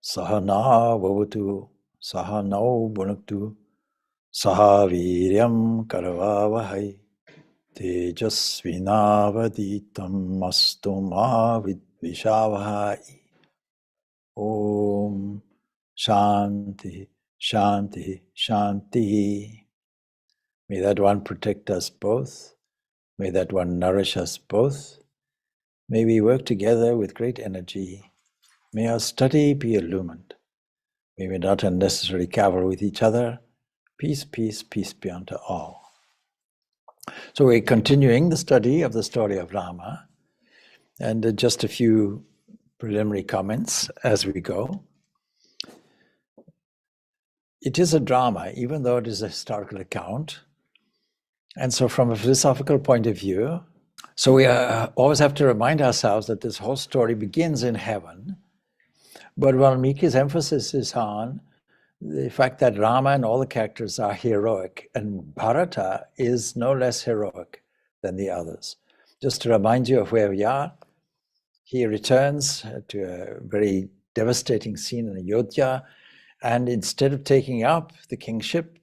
Sahana Vavatu Sahanau Bhunaktu Sahaviryam Karavavahai Tejasvinavaditam Mastuma Vidvishavahai. Om Shanti, Shanti, Shanti. May that one protect us both. May that one nourish us both. May we work together with great energy. May our study be illumined. May we not unnecessarily cavil with each other. Peace, peace, peace be unto all. So we're continuing the study of the story of Rama, and just a few preliminary comments as we go. It is a drama, even though it is a historical account. And so from a philosophical point of view, so we always have to remind ourselves that this whole story begins in heaven, but Valmiki's emphasis is on the fact that Rama and all the characters are heroic, and Bharata is no less heroic than the others. Just to remind you of where we are, he returns to a very devastating scene in Ayodhya, and instead of taking up the kingship,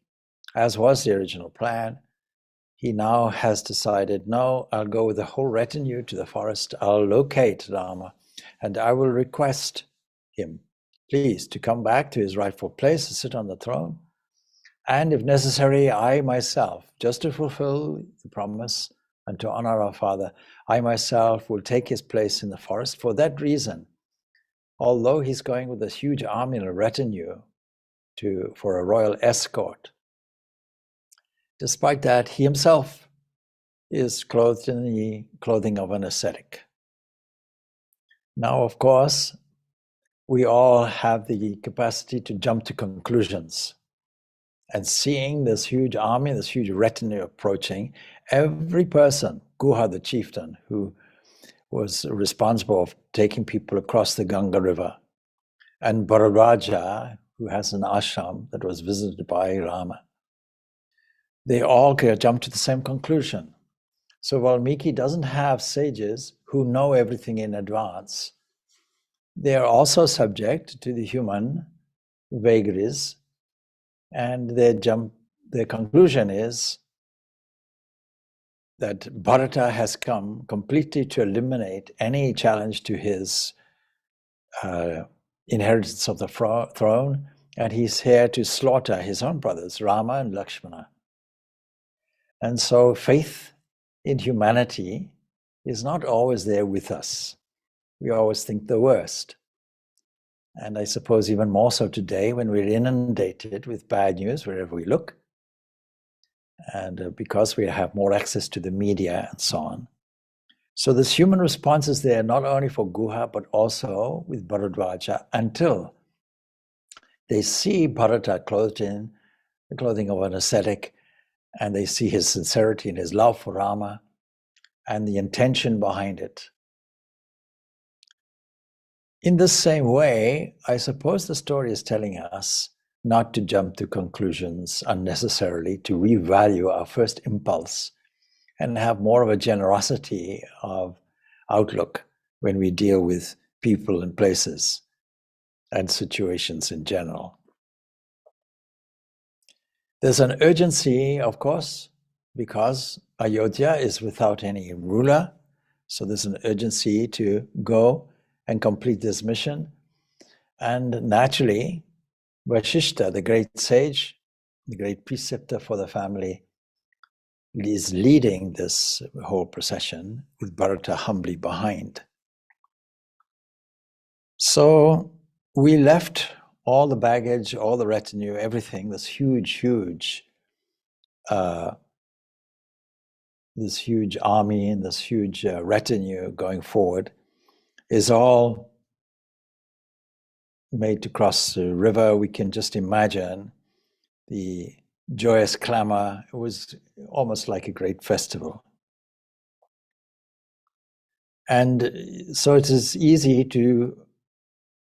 as was the original plan, he now has decided, no, I'll go with the whole retinue to the forest, I'll locate Rama, and I will request him, please, to come back to his rightful place, to sit on the throne, and if necessary, I myself, just to fulfill the promise and to honor our father, I myself will take his place in the forest. For that reason, although he's going with a huge army and a retinue for a royal escort, despite that, he himself is clothed in the clothing of an ascetic. Now, of course, we all have the capacity to jump to conclusions. And seeing this huge army, this huge retinue approaching, every person, Guha the chieftain, who was responsible for taking people across the Ganga River, and Bhararaja, who has an ashram that was visited by Rama, they all jump to the same conclusion. So Valmiki doesn't have sages who know everything in advance. They are also subject to the human vagaries, and their conclusion is that Bharata has come completely to eliminate any challenge to his inheritance of the throne, and he's here to slaughter his own brothers, Rama and Lakshmana. And so faith in humanity is not always there with us. We always think the worst. And I suppose even more so today when we're inundated with bad news wherever we look. And because we have more access to the media and so on. So this human response is there not only for Guha, but also with Bharadwaja, until they see Bharata clothed in the clothing of an ascetic, and they see his sincerity and his love for Rama and the intention behind it. In the same way, I suppose the story is telling us not to jump to conclusions unnecessarily, to revalue our first impulse and have more of a generosity of outlook when we deal with people and places and situations in general. There's an urgency, of course, because Ayodhya is without any ruler, so there's an urgency to go and complete this mission. And naturally, Vashishta, the great sage, the great preceptor for the family, is leading this whole procession with Bharata humbly behind. So we left all the baggage, all the retinue, everything, this huge army and this huge retinue going forward is all made to cross the river. We can just imagine the joyous clamor. It was almost like a great festival. And so it is easy to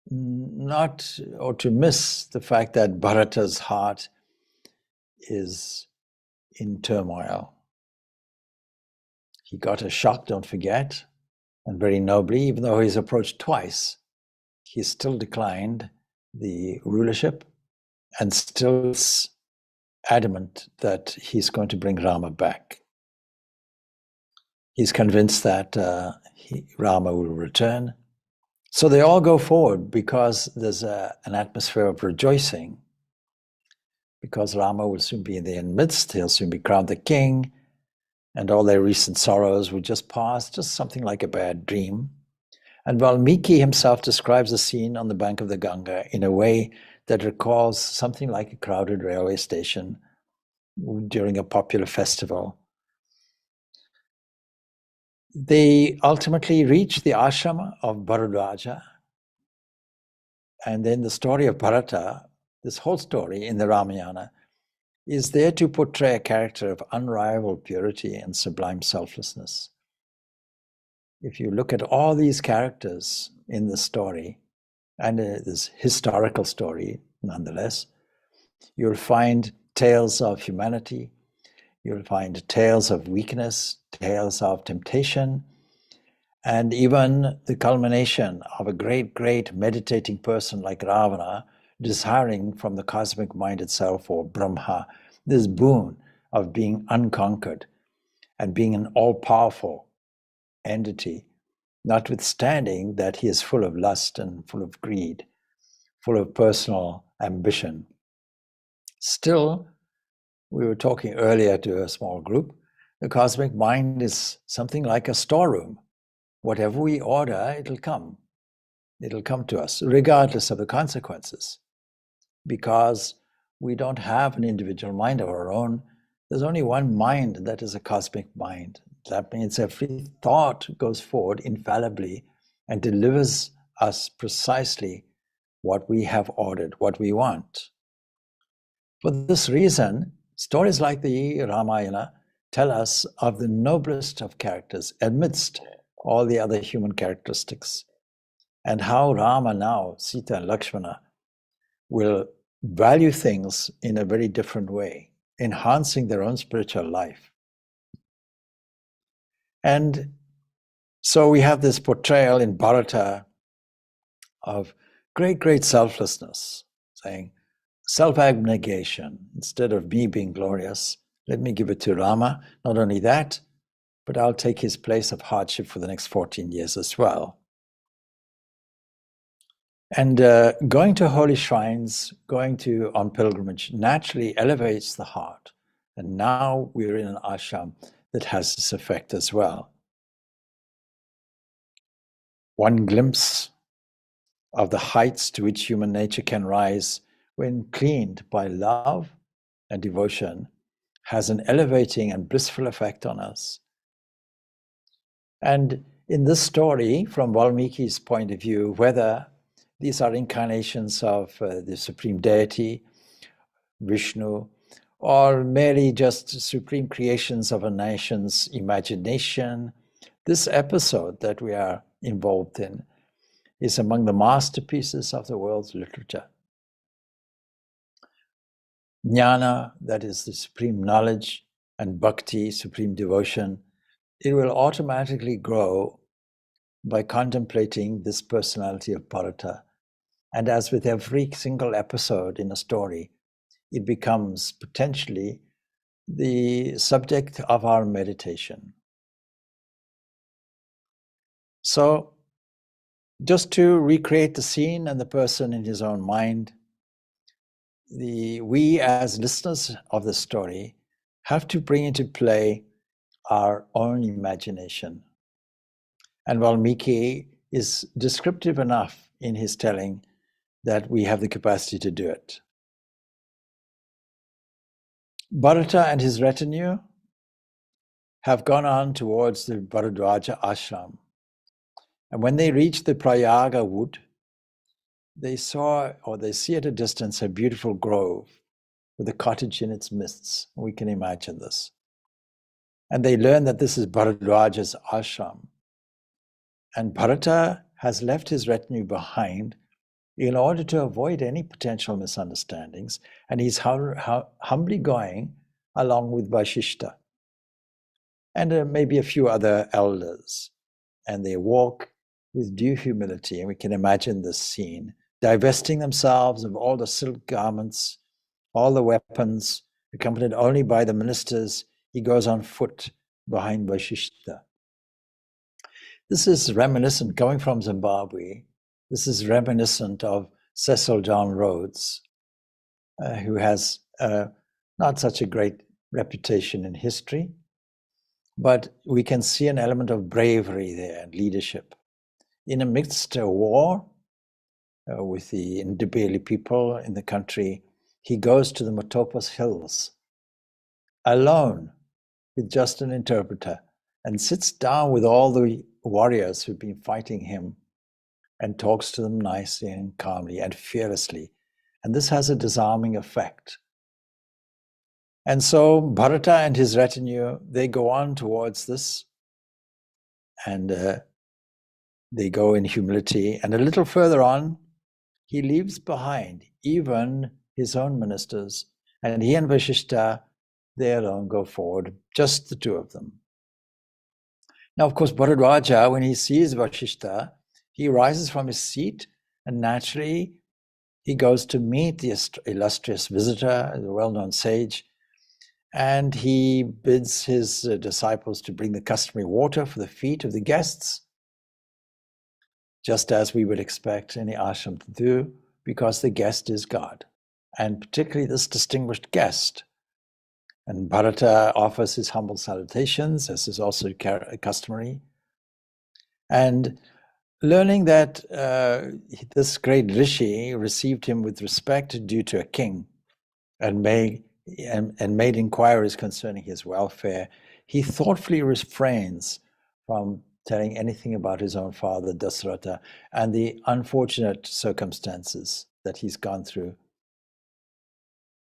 not, or to miss the fact that Bharata's heart is in turmoil. He got a shock, don't forget, and very nobly, even though he's approached twice, he still declined the rulership and still is adamant that he's going to bring Rama back. He's convinced that Rama will return. So they all go forward because there's an atmosphere of rejoicing, because Rama will soon be in their midst, he'll soon be crowned the king, and all their recent sorrows will just pass, just something like a bad dream. And Valmiki himself describes the scene on the bank of the Ganga in a way that recalls something like a crowded railway station during a popular festival. They ultimately reach the ashram of Bharadwaja, and then the story of Bharata, this whole story in the Ramayana, is there to portray a character of unrivaled purity and sublime selflessness. If you look at all these characters in the story, and this historical story nonetheless, you'll find tales of humanity, you'll find tales of weakness, tales of temptation, and even the culmination of a great, great meditating person like Ravana, desiring from the cosmic mind itself, or Brahma, this boon of being unconquered and being an all-powerful entity, notwithstanding that he is full of lust and full of greed, full of personal ambition. Still, we were talking earlier to a small group, the cosmic mind is something like a storeroom. Whatever we order, it'll come. It'll come to us, regardless of the consequences. Because we don't have an individual mind of our own. There's only one mind that is a cosmic mind. That means every thought goes forward infallibly and delivers us precisely what we have ordered, what we want. For this reason, stories like the Ramayana tell us of the noblest of characters amidst all the other human characteristics, and how Rama now, Sita and Lakshmana, will value things in a very different way, enhancing their own spiritual life. And so we have this portrayal in Bharata of great, great selflessness, saying, self-abnegation. Instead of me being glorious, let me give it to Rama. Not only that, but I'll take his place of hardship for the next 14 years as well. And going to holy shrines, going on pilgrimage, naturally elevates the heart. And now we're in an ashram that has this effect as well. One glimpse of the heights to which human nature can rise when cleaned by love and devotion has an elevating and blissful effect on us. And in this story, from Valmiki's point of view, whether these are incarnations of the Supreme Deity, Vishnu, or merely just supreme creations of a nation's imagination, this episode that we are involved in is among the masterpieces of the world's literature. Jnana, that is the supreme knowledge, and bhakti, supreme devotion, it will automatically grow by contemplating this personality of Bharata. And as with every single episode in a story, it becomes potentially the subject of our meditation. So, just to recreate the scene and the person in his own mind, we as listeners of the story have to bring into play our own imagination. And Valmiki is descriptive enough in his telling that we have the capacity to do it. Bharata and his retinue have gone on towards the Bharadwaja ashram. And when they reach the Prayaga wood, they see at a distance a beautiful grove with a cottage in its midst. We can imagine this. And they learn that this is Bharadwaja's ashram. And Bharata has left his retinue behind in order to avoid any potential misunderstandings, and he's humbly going along with Vashishta and maybe a few other elders. And they walk with due humility, and we can imagine this scene divesting themselves of all the silk garments, all the weapons, accompanied only by the ministers, he goes on foot behind Vasishtha. This is reminiscent, coming from Zimbabwe, this is reminiscent of Cecil John Rhodes, who has not such a great reputation in history, but we can see an element of bravery there and leadership. In amidst a war with the Ndebele people in the country, he goes to the Motopos Hills alone with just an interpreter and sits down with all the warriors who've been fighting him and talks to them nicely and calmly and fearlessly. And this has a disarming effect. And so Bharata and his retinue, they go on towards this, and they go in humility. And a little further on, he leaves behind even his own ministers, and he and Vasishtha, they alone go forward, just the two of them. Now, of course, Bharadwaja, when he sees Vasishtha, he rises from his seat, and naturally he goes to meet the illustrious visitor, the well-known sage, and he bids his disciples to bring the customary water for the feet of the guests, just as we would expect any ashram to do, because the guest is God, and particularly this distinguished guest. And Bharata offers his humble salutations, as is also customary. And learning that this great rishi received him with respect due to a king and made inquiries concerning his welfare, he thoughtfully refrains from telling anything about his own father, Dasratha, and the unfortunate circumstances that he's gone through.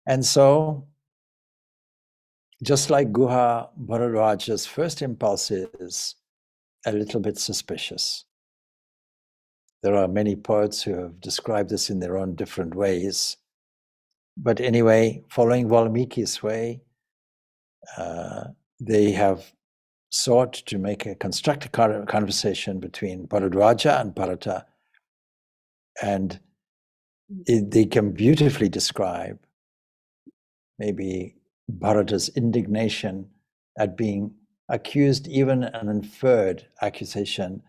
And so, just like Guha, Bharadwaja's first impulse is a little bit suspicious. There are many poets who have described this in their own different ways. But anyway, following Valmiki's way, they have sought to make a constructive conversation between Bharadwaja and Bharata, and they can beautifully describe maybe Bharata's indignation at being accused, even an inferred accusation,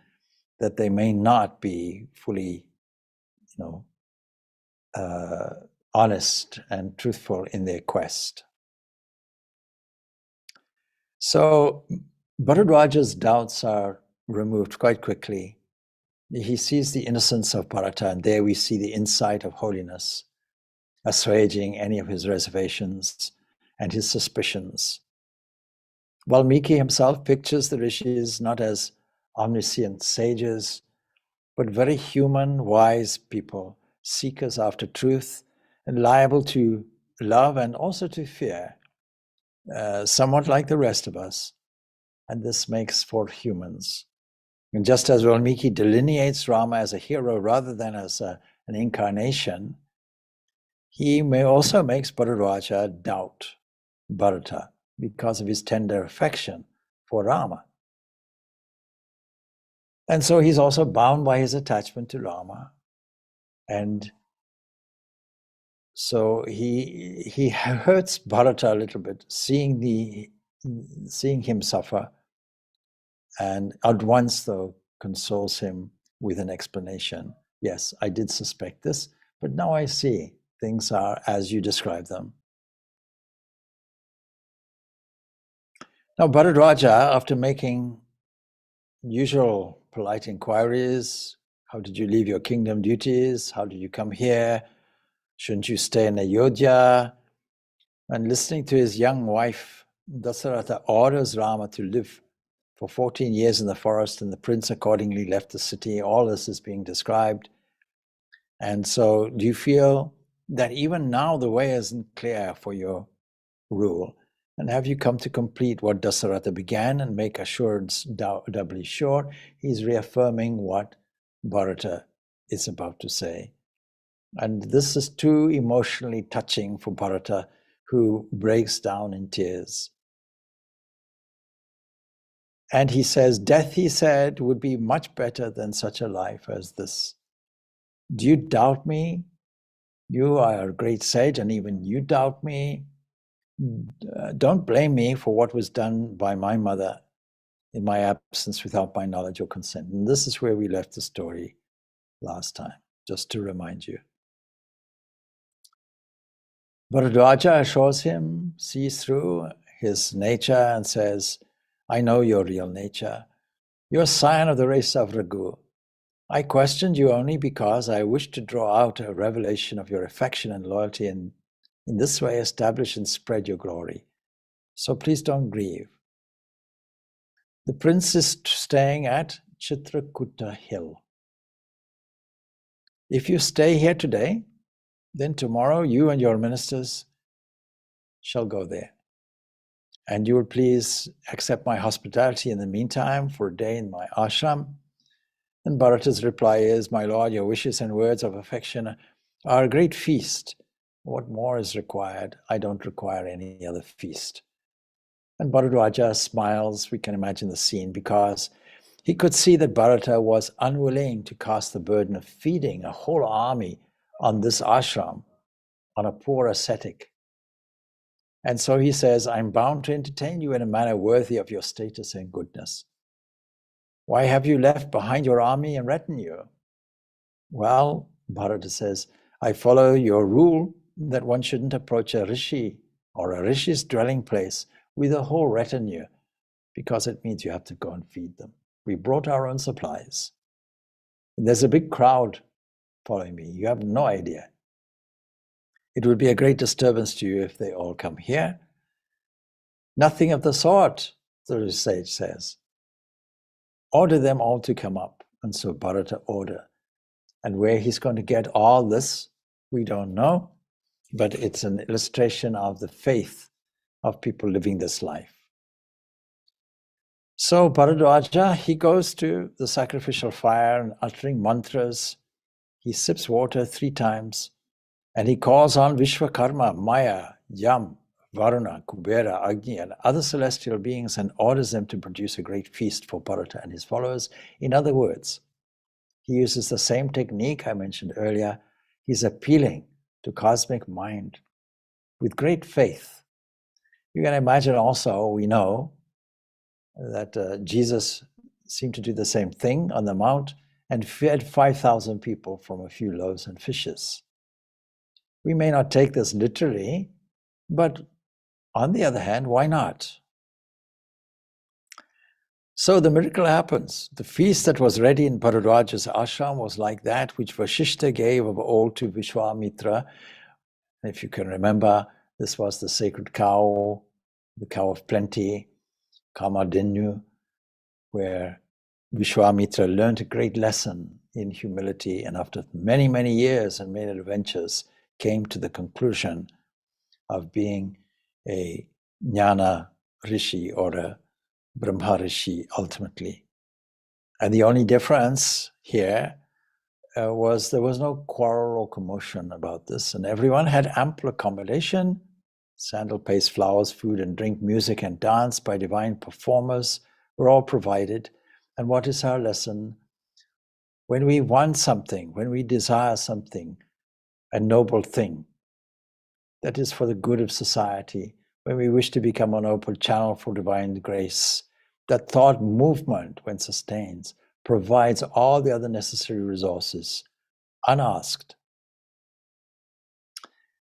that they may not be fully, honest and truthful in their quest. So Bharadwaja's doubts are removed quite quickly. He sees the innocence of Bharata, and there we see the insight of holiness, assuaging any of his reservations and his suspicions. Valmiki himself pictures the rishis not as omniscient sages, but very human, wise people, seekers after truth, and liable to love and also to fear, somewhat like the rest of us. And this makes for humans. And just as Valmiki delineates Rama as a hero rather than as an incarnation, he also makes Bharadwaja doubt Bharata because of his tender affection for Rama. And so he's also bound by his attachment to Rama. And so he hurts Bharata a little bit, seeing him suffer, and at once, though, consoles him with an explanation. Yes, I did suspect this, but now I see things are as you describe them. Now, Bharadwaja, after making usual polite inquiries, how did you leave your kingdom duties? How did you come here? Shouldn't you stay in Ayodhya? And listening to his young wife, Dasaratha orders Rama to live for 14 years in the forest, and the prince accordingly left the city. All this is being described. And so do you feel that even now the way isn't clear for your rule? And have you come to complete what Dasaratha began and make assurance doubly sure? He's reaffirming what Bharata is about to say. And this is too emotionally touching for Bharata, who breaks down in tears. And he says, death, he said, would be much better than such a life as this. Do you doubt me? You are a great sage, and even you doubt me. Don't blame me for what was done by my mother in my absence without my knowledge or consent. And this is where we left the story last time, just to remind you. Bharadwaja assures him, sees through his nature and says, I know your real nature. You're a scion of the race of Raghu. I questioned you only because I wished to draw out a revelation of your affection and loyalty and in this way establish and spread your glory. So please don't grieve. The prince is staying at Chitrakoot hill. If you stay here today, then tomorrow you and your ministers shall go there. And you will please accept my hospitality in the meantime for a day in my ashram. And Bharata's reply is, my lord, your wishes and words of affection are a great feast. What more is required? I don't require any other feast. And Bharadwaja smiles. We can imagine the scene because he could see that Bharata was unwilling to cast the burden of feeding a whole army on this ashram, on a poor ascetic. And so he says, I'm bound to entertain you in a manner worthy of your status and goodness. Why have you left behind your army and retinue? Well, Bharata says, I follow your rule that one shouldn't approach a rishi or a rishi's dwelling place with a whole retinue because it means you have to go and feed them. We brought our own supplies. And there's a big crowd following me. You have no idea. It would be a great disturbance to you if they all come here. Nothing of the sort, the sage says. Order them all to come up. And so Bharata order. And where he's going to get all this, we don't know. But it's an illustration of the faith of people living this life. So Bharadwaja, he goes to the sacrificial fire and uttering mantras. He sips water 3 times. And he calls on Vishwakarma, Maya, Yam, Varuna, Kubera, Agni, and other celestial beings and orders them to produce a great feast for Bharata and his followers. In other words, he uses the same technique I mentioned earlier. He's appealing to cosmic mind with great faith. You can imagine also, we know that Jesus seemed to do the same thing on the mount and fed 5,000 people from a few loaves and fishes. We may not take this literally, but on the other hand, why not? So the miracle happens. The feast that was ready in Bharadwaja's ashram was like that which Vashishta gave of old to Vishwamitra. If you can remember, this was the sacred cow, the cow of plenty, Kamadenu, where Vishwamitra learned a great lesson in humility, and after many, many years and many adventures, came to the conclusion of being a jnana rishi or a Brahma rishi ultimately. And the only difference here was there was no quarrel or commotion about this, and everyone had ample accommodation, sandal paste, flowers, food and drink, music and dance by divine performers were all provided. And what is our lesson? When we want something, when we desire something, a noble thing that is for the good of society, when we wish to become an open channel for divine grace, that thought movement, when sustains, provides all the other necessary resources, unasked.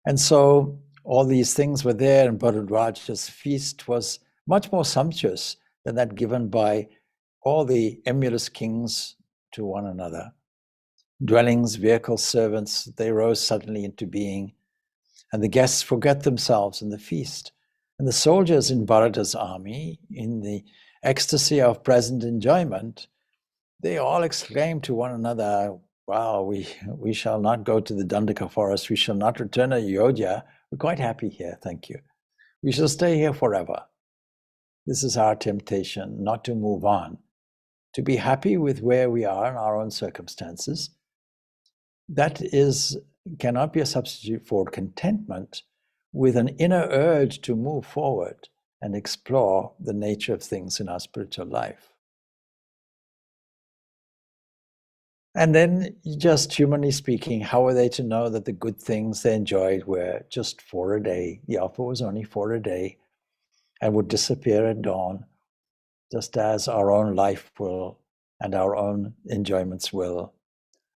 And so all these things were there, and Bharadwaja's feast was much more sumptuous than that given by all the emulous kings to one another. Dwellings, vehicles, servants, they rose suddenly into being, and the guests forget themselves in the feast. And the soldiers in Bharata's army, in the ecstasy of present enjoyment, they all exclaim to one another, wow, we shall not go to the Dandaka forest, we shall not return to Ayodhya, we're quite happy here, thank you. We shall stay here forever. This is our temptation, not to move on, to be happy with where we are in our own circumstances. That cannot be a substitute for contentment with an inner urge to move forward and explore the nature of things in our spiritual life. And then, just humanly speaking, how are they to know that the good things they enjoyed were just for a day? The offer was only for a day and would disappear at dawn, just as our own life will and our own enjoyments will.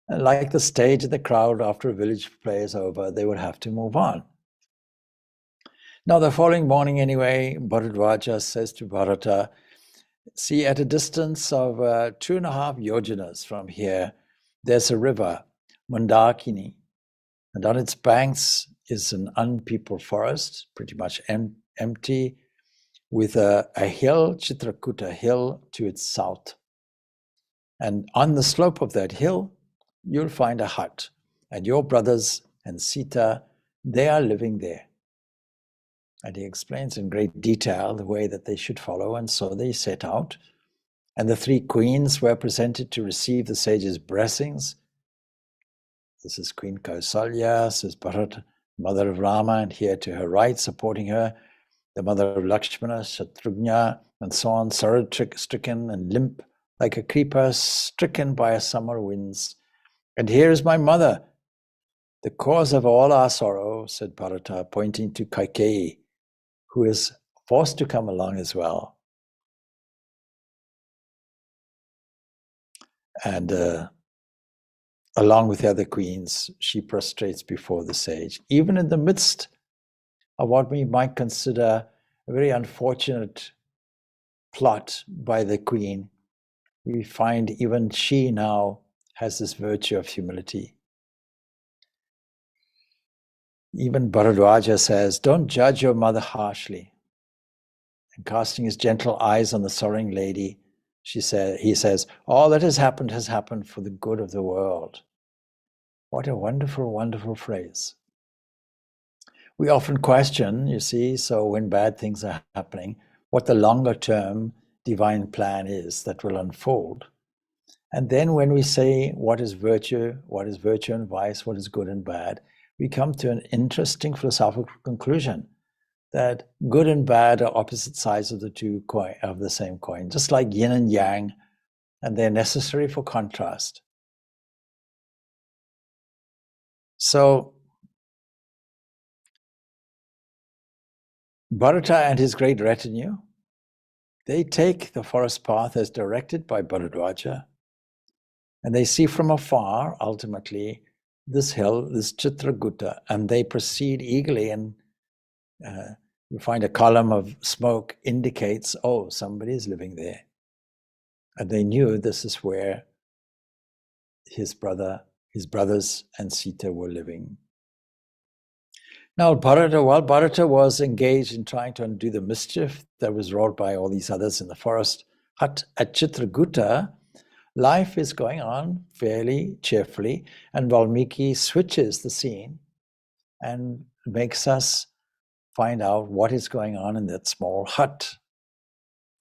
And like the stage and the crowd after a village play is over, they would have to move on. Now, the following morning, anyway, Bharadwaja says to Bharata, see, at a distance of 2.5 yojanas from here, there's a river, Mandakini, and on its banks is an unpeopled forest, pretty much empty, with a hill, Chitrakoot, a hill to its south. And on the slope of that hill, you'll find a hut. And your brothers and Sita, they are living there. And he explains in great detail the way that they should follow. And so they set out. And the 3 queens were presented to receive the sage's blessings. This is Queen Kausalya, this is Bharata, mother of Rama, and here to her right, supporting her, the mother of Lakshmana, Shatrugna, and so on, sorrow-stricken and limp, like a creeper stricken by a summer winds. And here is my mother, the cause of all our sorrow, said Bharata, pointing to Kaikeyi, who is forced to come along as well. And along with the other queens, she prostrates before the sage, even in the midst of what we might consider a very unfortunate plot by the queen. We find even she now has this virtue of humility. Even Bharadwaja says, don't judge your mother harshly. And casting his gentle eyes on the sorrowing lady, he says, all that has happened for the good of the world. What a wonderful, wonderful phrase. We often question, you see, so when bad things are happening, what the longer term divine plan is that will unfold. And then when we say what is virtue and vice, what is good and bad, we come to an interesting philosophical conclusion that good and bad are opposite sides of the same coin, just like yin and yang, and they're necessary for contrast. So Bharata and his great retinue, they take the forest path as directed by Bharadwaja, and they see from afar, ultimately, this hill, this Chitrakoot, and they proceed eagerly, and you find a column of smoke indicates, oh, somebody is living there. And they knew this is where his brothers and Sita were living. Now, while Bharata was engaged in trying to undo the mischief that was wrought by all these others in the forest hut at Chitrakoot, life is going on fairly cheerfully, and Valmiki switches the scene and makes us find out what is going on in that small hut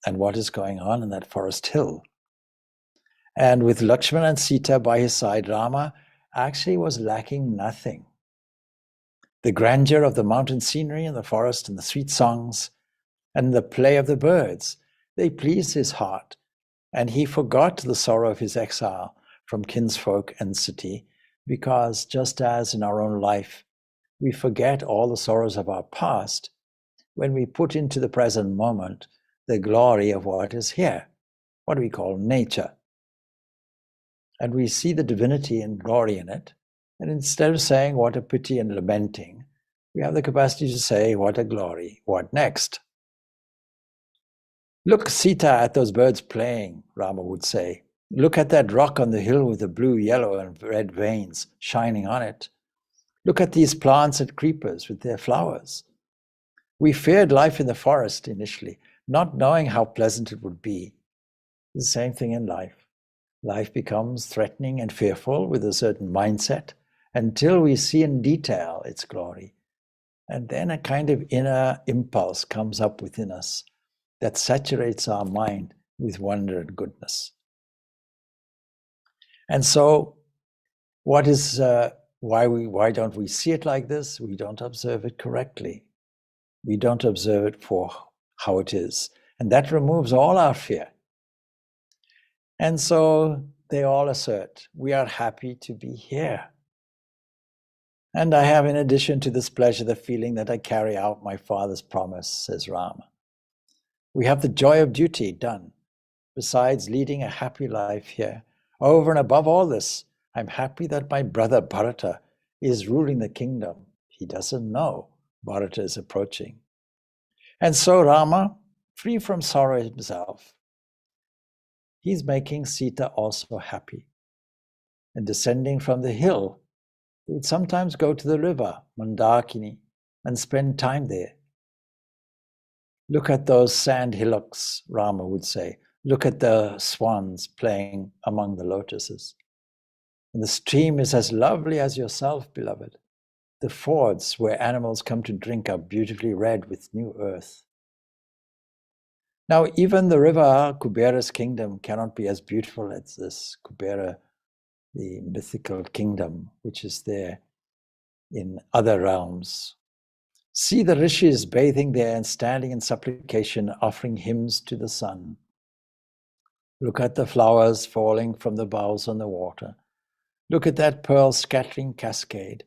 and what is going on in that forest hill. And with Lakshmana and Sita by his side, Rama actually was lacking nothing. The grandeur of the mountain scenery and the forest and the sweet songs and the play of the birds, they pleased his heart, and he forgot the sorrow of his exile from kinsfolk and city, because just as in our own life, we forget all the sorrows of our past when we put into the present moment the glory of what is here, what we call nature. And we see the divinity and glory in it. And instead of saying, what a pity, and lamenting, we have the capacity to say, what a glory, what next? Look, Sita, at those birds playing, Rama would say. Look at that rock on the hill with the blue, yellow, and red veins shining on it. Look at these plants and creepers with their flowers. We feared life in the forest initially, not knowing how pleasant it would be. The same thing in life. Life becomes threatening and fearful with a certain mindset until we see in detail its glory. And then a kind of inner impulse comes up within us that saturates our mind with wonder and goodness. And so why don't we see it like this? We don't observe it correctly. We don't observe it for how it is. And that removes all our fear. And so they all assert, we are happy to be here. And I have, in addition to this pleasure, the feeling that I carry out my father's promise, says Rama. We have the joy of duty done, besides leading a happy life here. Over and above all this, I'm happy that my brother Bharata is ruling the kingdom. He doesn't know Bharata is approaching. And so Rama, free from sorrow himself, he's making Sita also happy. And descending from the hill, he would sometimes go to the river, Mandakini, and spend time there. Look at those sand hillocks, Rama would say. Look at the swans playing among the lotuses. And the stream is as lovely as yourself, beloved. The fords where animals come to drink are beautifully red with new earth. Now, even the river, Kubera's kingdom, cannot be as beautiful as this Kubera, the mythical kingdom, which is there in other realms. See the rishis bathing there and standing in supplication, offering hymns to the sun. Look at the flowers falling from the boughs on the water. Look at that pearl scattering cascade.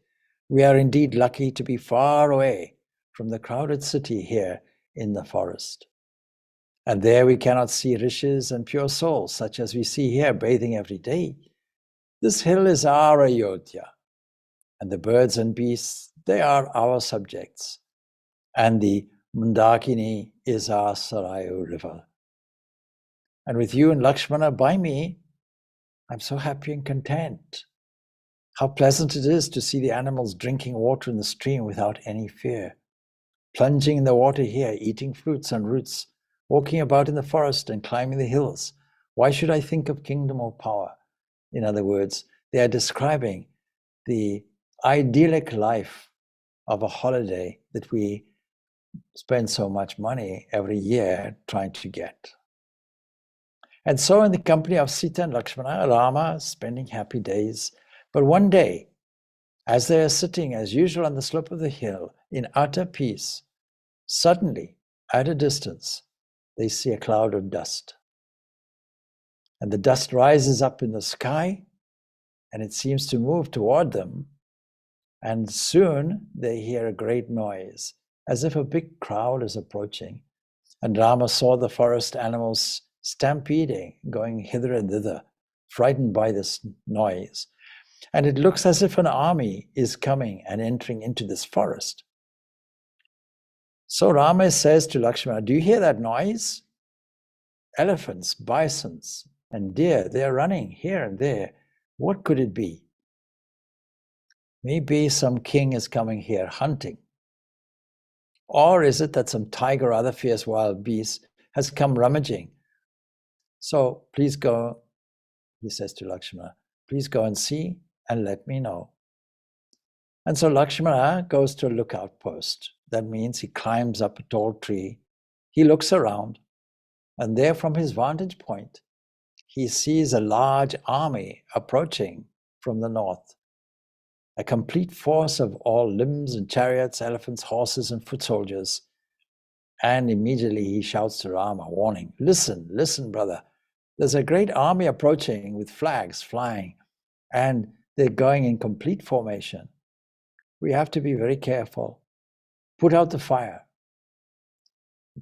We are indeed lucky to be far away from the crowded city here in the forest. And there we cannot see rishis and pure souls, such as we see here bathing every day. This hill is our Ayodhya, and the birds and beasts, they are our subjects. And the Mandakini is our Sarayu river. And with you and Lakshmana by me, I'm so happy and content. How pleasant it is to see the animals drinking water in the stream without any fear, plunging in the water here, eating fruits and roots, walking about in the forest and climbing the hills. Why should I think of kingdom or power? In other words, they are describing the idyllic life of a holiday that we spend so much money every year trying to get. And so in the company of Sita and Lakshmana, Rama is spending happy days. But one day, as they are sitting as usual on the slope of the hill in utter peace, suddenly, at a distance, they see a cloud of dust. And the dust rises up in the sky, and it seems to move toward them. And soon they hear a great noise, as if a big crowd is approaching. And Rama saw the forest animals stampeding, going hither and thither, frightened by this noise. And it looks as if an army is coming and entering into this forest. So Rama says to Lakshmana, do you hear that noise? Elephants, bisons, and deer, they're running here and there. What could it be? Maybe some king is coming here hunting. Or is it that some tiger or other fierce wild beast has come rummaging? So please go, he says to Lakshmana, please go and see and let me know. And so Lakshmana goes to a lookout post. That means he climbs up a tall tree. He looks around, and there from his vantage point, he sees a large army approaching from the north. A complete force of all limbs and chariots, elephants, horses, and foot soldiers. And immediately he shouts to Rama, warning, listen, listen, brother. There's a great army approaching with flags flying, and they're going in complete formation. We have to be very careful. Put out the fire.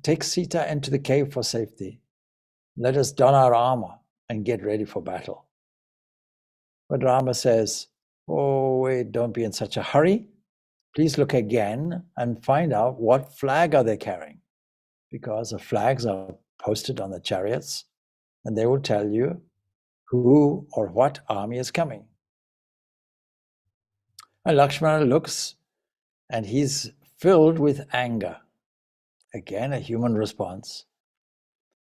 Take Sita into the cave for safety. Let us don our armor and get ready for battle. But Rama says, oh, wait, don't be in such a hurry. Please look again and find out what flag are they carrying, because the flags are posted on the chariots, and they will tell you who or what army is coming. And Lakshmana looks, and he's filled with anger. Again, a human response.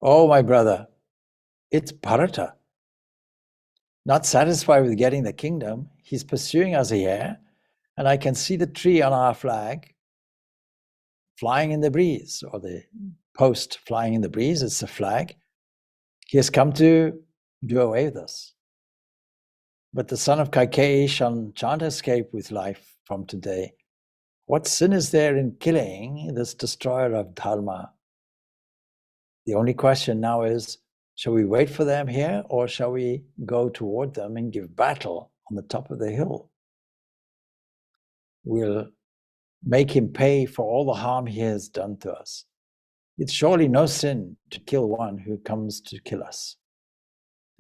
Oh, my brother, it's Bharata. Not satisfied with getting the kingdom, he's pursuing us here, and I can see the tree on our flag flying in the breeze, or the post flying in the breeze, it's the flag. He has come to do away with us. But the son of Kaikeyi shan't escape with life from today. What sin is there in killing this destroyer of dharma? The only question now is, Shall we wait for them here, or shall we go toward them and give battle on the top of the hill? We'll make him pay for all the harm he has done to us. It's surely no sin to kill one who comes to kill us.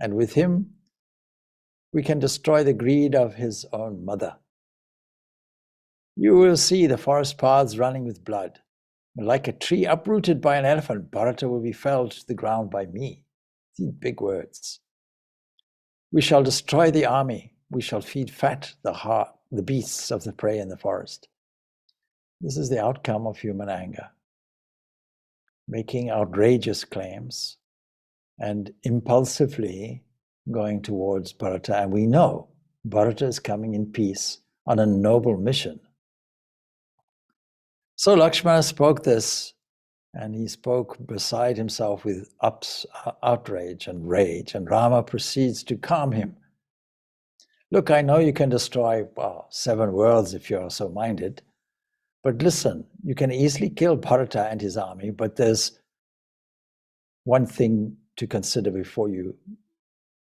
And with him, we can destroy the greed of his own mother. You will see the forest paths running with blood. Like a tree uprooted by an elephant, Bharata will be felled to the ground by me. These big words. We shall destroy the army. We shall feed fat the beasts of the prey in the forest. This is the outcome of human anger. Making outrageous claims and impulsively going towards Bharata. And we know Bharata is coming in peace on a noble mission. So Lakshmana spoke this, and he spoke beside himself with outrage and rage, and Rama proceeds to calm him. Look, I know you can destroy 7 worlds if you're so minded, but listen, you can easily kill Bharata and his army, but there's one thing to consider before you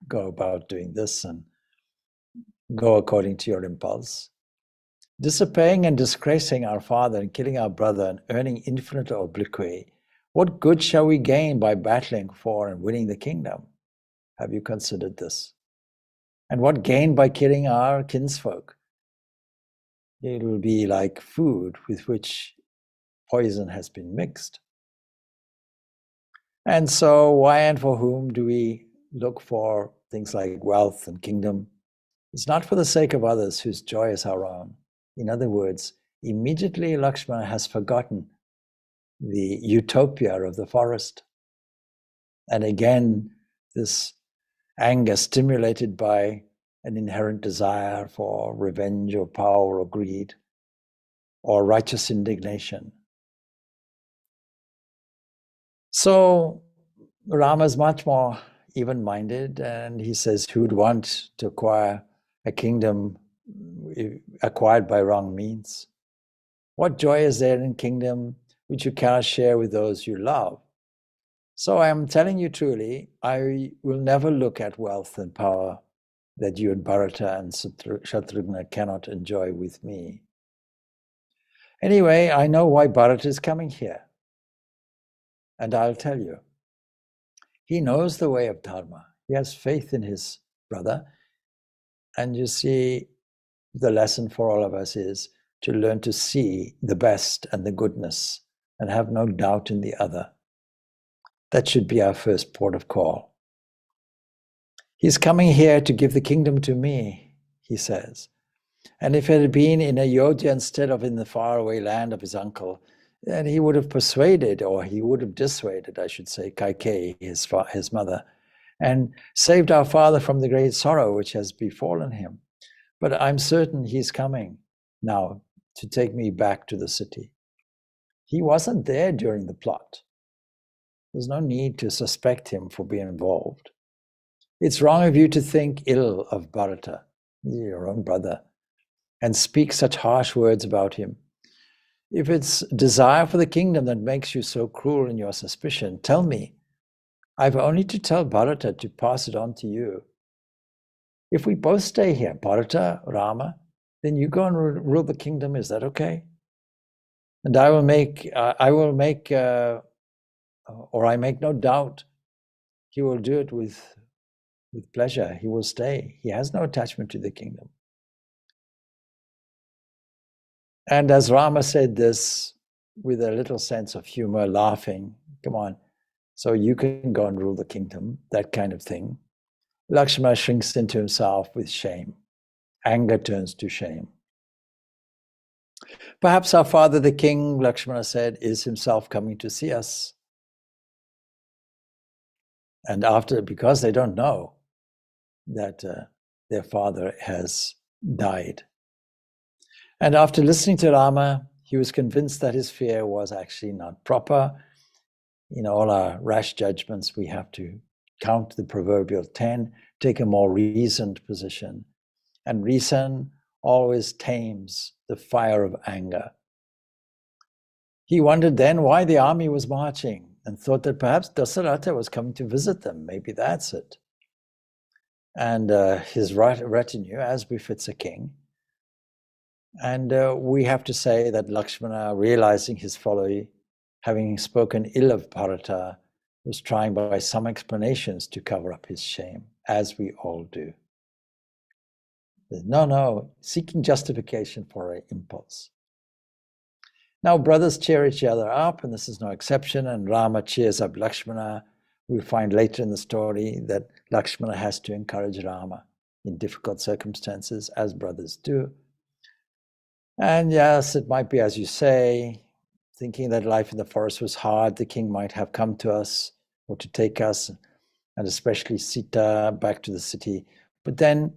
go about doing this and go according to your impulse. Disobeying and disgracing our father and killing our brother and earning infinite obliquity, what good shall we gain by battling for and winning the kingdom? Have you considered this? And what gain by killing our kinsfolk? It will be like food with which poison has been mixed. And so why and for whom do we look for things like wealth and kingdom? It's not for the sake of others whose joy is our own. In other words, immediately Lakshmana has forgotten the utopia of the forest. And again, this anger stimulated by an inherent desire for revenge or power or greed or righteous indignation. So Rama is much more even-minded, and he says, who would want to acquire a kingdom acquired by wrong means? What joy is there in kingdom which you cannot share with those you love? So I am telling you truly, I will never look at wealth and power that you and Bharata and Shatrugna cannot enjoy with me. Anyway, I know why Bharata is coming here. And I'll tell you. He knows the way of dharma. He has faith in his brother. And you see, the lesson for all of us is to learn to see the best and the goodness and have no doubt in the other. That should be our first port of call. He's coming here to give the kingdom to me, he says. And if it had been in Ayodhya instead of in the faraway land of his uncle, then he would have persuaded, or he would have dissuaded, I should say, Kaikeyi, his mother, and saved our father from the great sorrow which has befallen him. But I'm certain he's coming now to take me back to the city. He wasn't there during the plot. There's no need to suspect him for being involved. It's wrong of you to think ill of Bharata, your own brother, and speak such harsh words about him. If it's desire for the kingdom that makes you so cruel in your suspicion, tell me. I've only to tell Bharata to pass it on to you. If we both stay here, Bharata, Rama, then you go and rule the kingdom. Is that okay? And I make no doubt he will do it with pleasure. He will stay. He has no attachment to the kingdom. And as Rama said this with a little sense of humor, laughing, come on, so you can go and rule the kingdom, that kind of thing. Lakshmana shrinks into himself with shame. Anger turns to shame. Perhaps our father, the king, Lakshmana said, is himself coming to see us. And because they don't know that their father has died. And after listening to Rama, he was convinced that his fear was actually not proper. In all our rash judgments, we have to count the proverbial 10, take a more reasoned position. And reason always tames the fire of anger. He wondered then why the army was marching. and thought that perhaps Dasaratha was coming to visit them. Maybe that's it. And his retinue, as befits a king. And we have to say that Lakshmana, realizing his folly, having spoken ill of Bharata, was trying by some explanations to cover up his shame, as we all do. No, seeking justification for an impulse. Now brothers cheer each other up, and this is no exception, and Rama cheers up Lakshmana. We find later in the story that Lakshmana has to encourage Rama in difficult circumstances, as brothers do. And yes, it might be as you say, thinking that life in the forest was hard, the king might have come to us or to take us, and especially Sita, back to the city. But then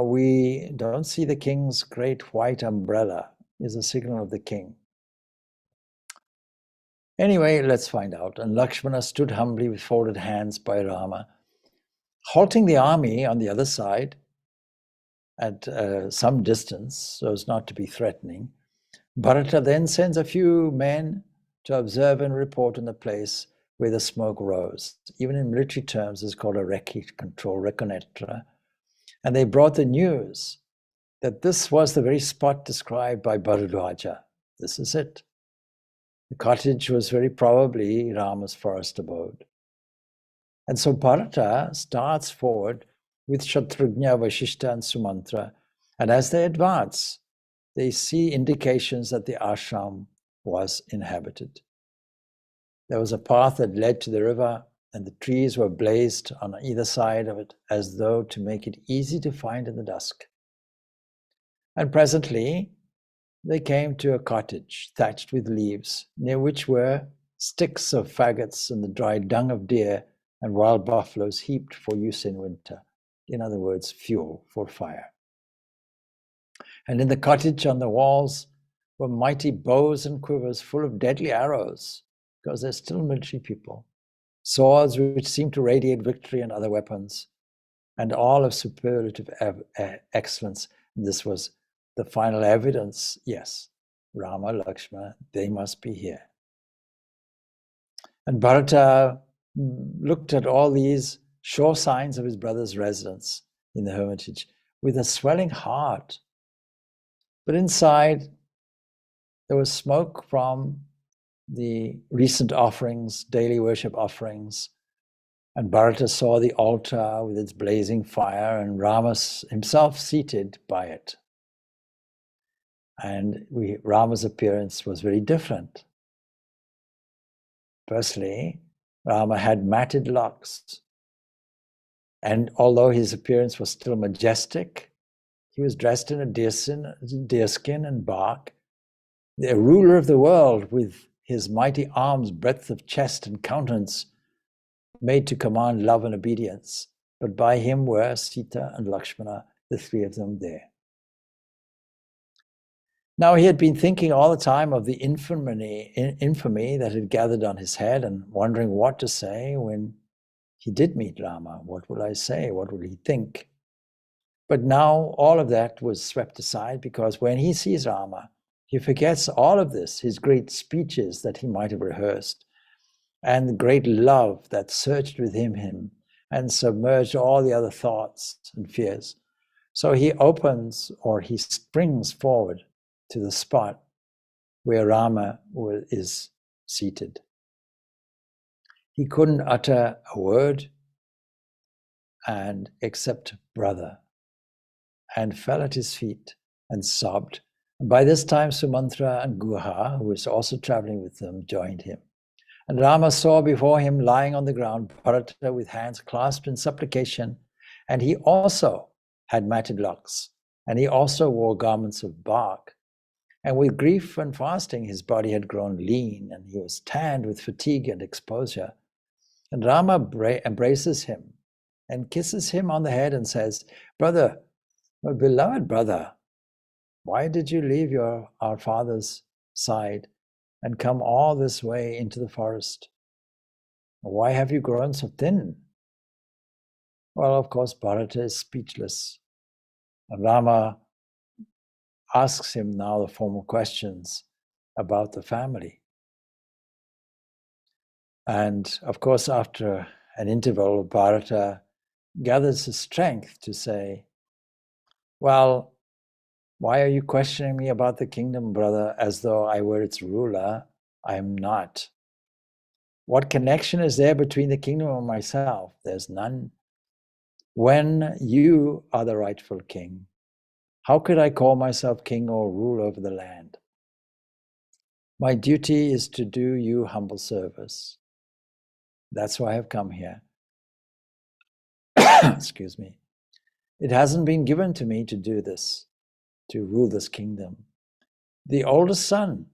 we don't see the king's great white umbrella is a signal of the king. Anyway, let's find out. And Lakshmana stood humbly with folded hands by Rama, halting the army on the other side at some distance so as not to be threatening. Bharata then sends a few men to observe and report on the place where the smoke rose. Even in military terms, it's called a recce control, reconnaître. And they brought the news that this was the very spot described by Bharadwaja. This is it. The cottage was very probably Rama's forest abode. And so Bharata starts forward with Shatrugna, Vashishta, and Sumantra. And as they advance, they see indications that the ashram was inhabited. There was a path that led to the river, and the trees were blazed on either side of it, as though to make it easy to find in the dusk. And presently, they came to a cottage thatched with leaves, near which were sticks of faggots and the dried dung of deer and wild buffaloes heaped for use in winter. In other words, fuel for fire. And in the cottage on the walls were mighty bows and quivers full of deadly arrows, because they're still military people, swords which seem to radiate victory and other weapons, and all of superlative excellence. And this was the final evidence. Yes, Rama, Lakshmana, they must be here. And Bharata looked at all these sure signs of his brother's residence in the hermitage with a swelling heart. But inside, there was smoke from the recent offerings, daily worship offerings. And Bharata saw the altar with its blazing fire and Rama himself seated by it. And Rama's appearance was very different. Firstly, Rama had matted locks. And although his appearance was still majestic, he was dressed in a deerskin and bark, the ruler of the world with his mighty arms, breadth of chest and countenance, made to command love and obedience. But by him were Sita and Lakshmana, the three of them there. Now he had been thinking all the time of the infamy that had gathered on his head and wondering what to say when he did meet Rama. What will I say? What will he think? But now all of that was swept aside, because when he sees Rama, he forgets all of this, his great speeches that he might have rehearsed, and the great love that surged within him and submerged all the other thoughts and fears. So he opens, or he springs forward to the spot where Rama is seated. He couldn't utter a word and except brother, and fell at his feet and sobbed. And by this time Sumantra and Guha, who was also traveling with them, joined him. And Rama saw before him, lying on the ground, Bharata with hands clasped in supplication, and he also had matted locks, and he also wore garments of bark. And with grief and fasting, his body had grown lean, and he was tanned with fatigue and exposure. And Rama embraces him and kisses him on the head and says, "Brother, my beloved brother, why did you leave our father's side and come all this way into the forest? Why have you grown so thin?" Well, of course, Bharata is speechless. And Rama asks him now the formal questions about the family. And of course, after an interval, Bharata gathers his strength to say, well, why are you questioning me about the kingdom, brother, as though I were its ruler? I am not. What connection is there between the kingdom and myself? There's none. When you are the rightful king, how could I call myself king or rule over the land? My duty is to do you humble service. That's why I've come here. Excuse me. It hasn't been given to me to do this, to rule this kingdom. The oldest son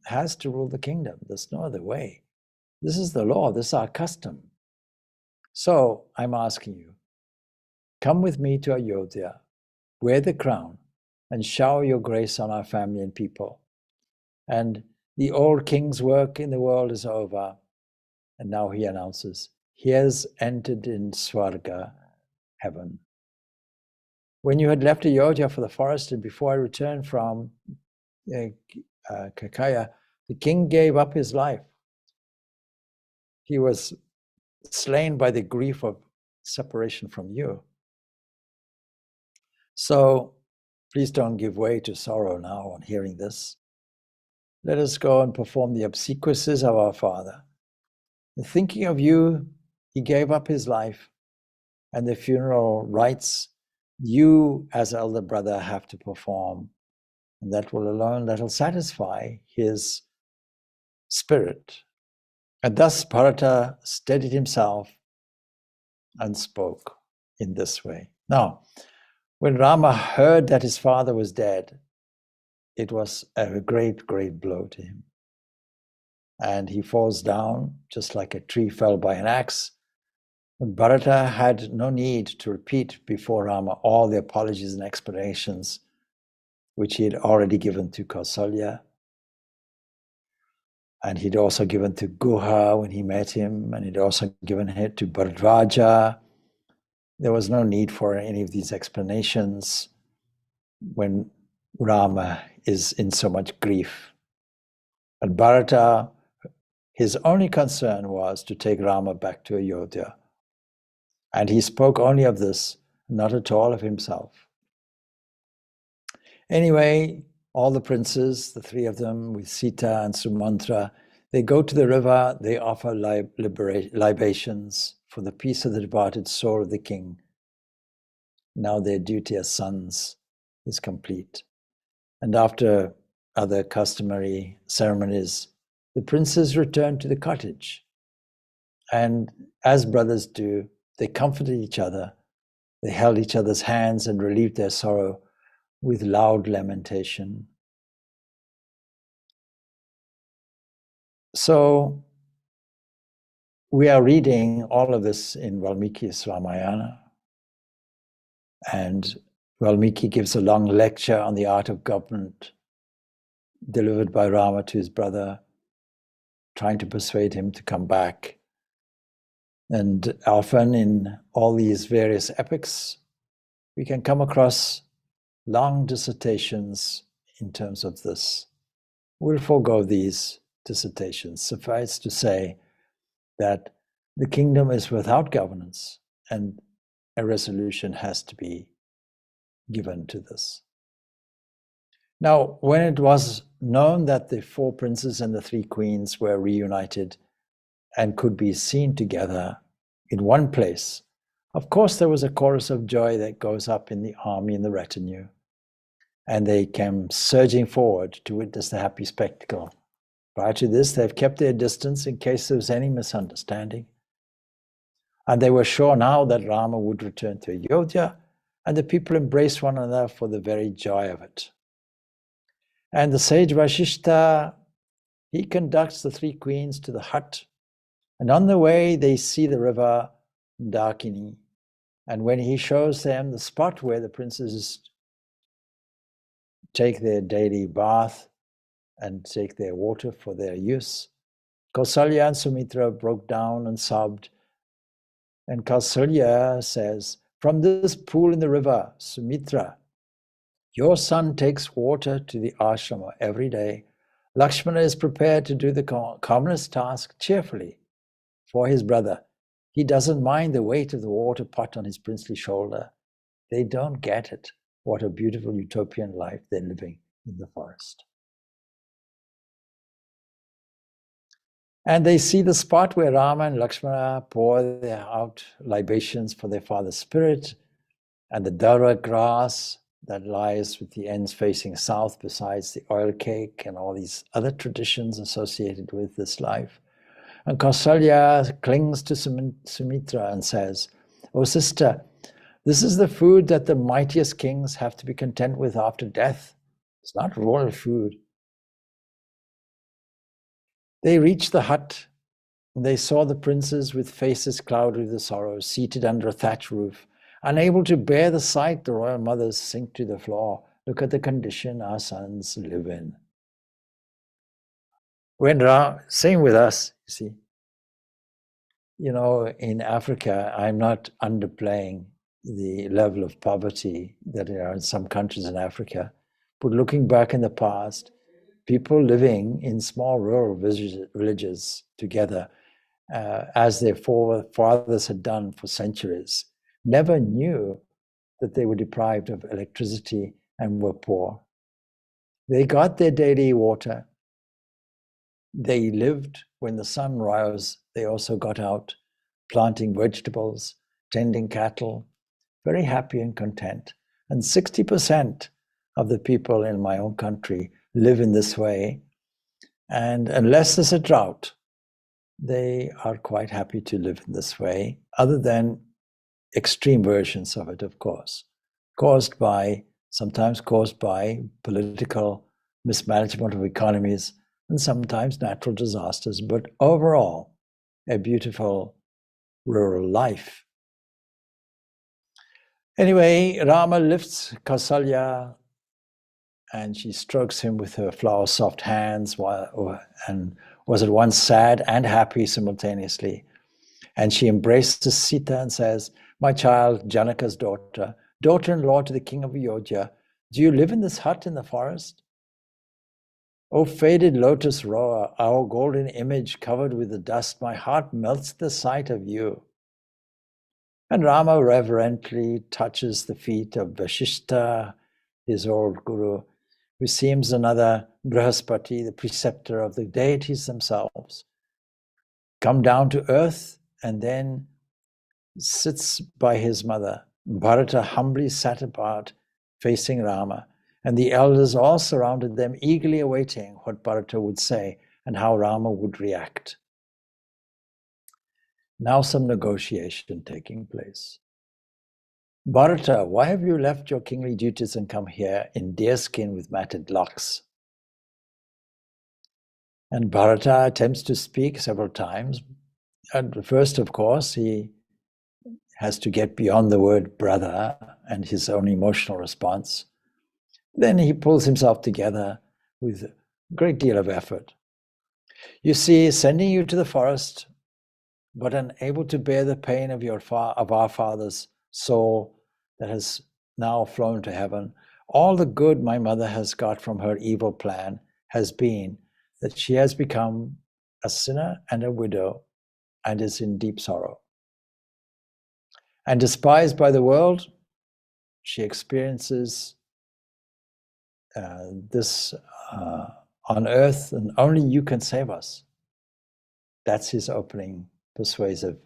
has to rule the kingdom. There's no other way. This is the law. This is our custom. So I'm asking you, come with me to Ayodhya, wear the crown, and shower your grace on our family and people. And the old king's work in the world is over. And now he announces, he has entered in Swarga, heaven. When you had left Ayodhya for the forest and before I returned from Kakaya, the king gave up his life. He was slain by the grief of separation from you. So please don't give way to sorrow now on hearing this. Let us go and perform the obsequies of our father. Thinking of you, he gave up his life, and the funeral rites you as elder brother have to perform. And that'll satisfy his spirit. And thus Bharata steadied himself and spoke in this way. Now, when Rama heard that his father was dead, it was a great, great blow to him. And he falls down just like a tree fell by an axe. But Bharata had no need to repeat before Rama all the apologies and explanations which he had already given to Kausalya. And he'd also given to Guha when he met him, and he'd also given it to Bharadvaja. There was no need for any of these explanations when Rama is in so much grief. And Bharata, his only concern was to take Rama back to Ayodhya. And he spoke only of this, not at all of himself. Anyway, all the princes, the three of them with Sita and Sumantra, they go to the river, they offer libations for the peace of the departed soul of the king. Now their duty as sons is complete. And after other customary ceremonies, the princes returned to the cottage. And as brothers do, they comforted each other. They held each other's hands and relieved their sorrow with loud lamentation. So we are reading all of this in Valmiki's Ramayana. And Valmiki gives a long lecture on the art of government delivered by Rama to his brother, trying to persuade him to come back. And often in all these various epics, we can come across long dissertations in terms of this. We'll forego these dissertations. Suffice to say that the kingdom is without governance, and a resolution has to be given to this. Now, when it was known that the four princes and the three queens were reunited and could be seen together in one place, of course there was a chorus of joy that goes up in the army and the retinue, and they came surging forward to witness the happy spectacle. Prior to this, they've kept their distance in case there was any misunderstanding. And they were sure now that Rama would return to Ayodhya, and the people embraced one another for the very joy of it. And the sage Vashishta, he conducts the three queens to the hut, and on the way they see the river Dakini. And when he shows them the spot where the princes take their daily bath and take their water for their use, Kausalya and Sumitra broke down and sobbed. And Kausalya says, "From this pool in the river, Sumitra, your son takes water to the ashrama every day, Lakshmana is prepared to do the commonest task cheerfully for his brother. He doesn't mind the weight of the water pot on his princely shoulder. They don't get it. What a beautiful utopian life they're living in the forest. And they see the spot where Rama and Lakshmana pour out libations for their father's spirit, and the dara grass that lies with the ends facing south, besides the oil cake and all these other traditions associated with this life. And Kausalya clings to Sumitra and says, "Oh sister, this is the food that the mightiest kings have to be content with after death. It's not royal food." They reached the hut. They saw the princes with faces clouded with sorrow, seated under a thatch roof. Unable to bear the sight, the royal mothers sink to the floor. Look at the condition our sons live in. Same with us, you see. You know, in Africa, I'm not underplaying the level of poverty that there are in some countries in Africa, but looking back in the past, people living in small rural villages together, as their forefathers had done for centuries, never knew that they were deprived of electricity and were poor. They got their daily water. They lived when the sun rose. They also got out, planting vegetables, tending cattle, very happy and content. And 60% of the people in my own country live in this way. And unless there's a drought, they are quite happy to live in this way, other than extreme versions of it, of course, sometimes caused by political mismanagement of economies and sometimes natural disasters, but overall, a beautiful rural life. Anyway, Rama lifts Kausalya and she strokes him with her flower-soft hands and was at once sad and happy simultaneously. And she embraces Sita and says, "My child, Janaka's daughter, daughter-in-law to the king of Ayodhya, do you live in this hut in the forest? O faded lotus rower, our golden image covered with the dust, my heart melts at the sight of you." And Rama reverently touches the feet of Vashishta, his old guru, who seems another Brihaspati, the preceptor of the deities themselves, come down to earth, and then sits by his mother. Bharata humbly sat apart, facing Rama, and the elders all surrounded them, eagerly awaiting what Bharata would say and how Rama would react. Now some negotiation taking place. "Bharata, why have you left your kingly duties and come here in deerskin with matted locks?" And Bharata attempts to speak several times. And first, of course, he has to get beyond the word brother and his own emotional response. Then he pulls himself together with a great deal of effort. "You see, sending you to the forest, but unable to bear the pain of our father's soul that has now flown to heaven, all the good my mother has got from her evil plan has been that she has become a sinner and a widow and is in deep sorrow. And despised by the world, she experiences this on earth, and only you can save us." That's his opening persuasive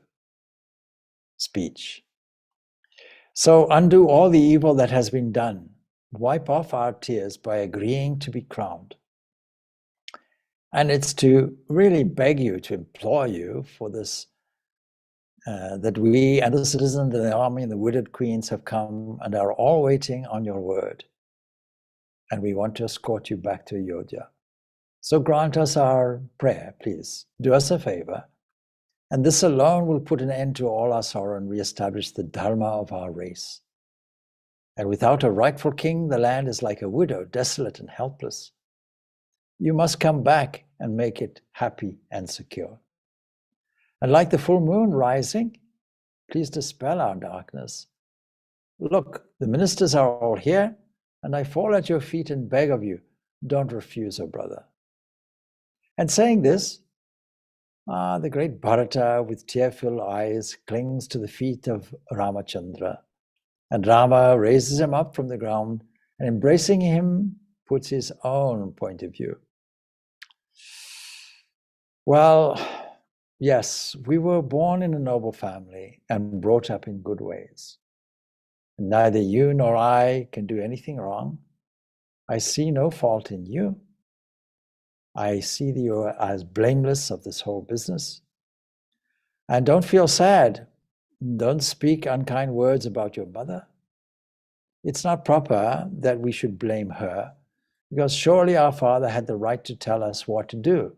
speech. "So undo all the evil that has been done. Wipe off our tears by agreeing to be crowned." And it's to really beg you, to implore you for this, that we and the citizens of the army and the widowed queens have come and are all waiting on your word. And we want to escort you back to Ayodhya. So grant us our prayer, please. Do us a favor. And this alone will put an end to all our sorrow and reestablish the dharma of our race. And without a rightful king, the land is like a widow, desolate and helpless. You must come back and make it happy and secure. And like the full moon rising, please dispel our darkness. Look, the ministers are all here, and I fall at your feet and beg of you, don't refuse, O brother. And saying this, the great Bharata, with tear-filled eyes, clings to the feet of Ramachandra. And Rama raises him up from the ground and, embracing him, puts his own point of view. Well, yes, we were born in a noble family and brought up in good ways. Neither you nor I can do anything wrong. I see no fault in you. I see you as blameless of this whole business. And don't feel sad. Don't speak unkind words about your mother. It's not proper that we should blame her, because surely our father had the right to tell us what to do,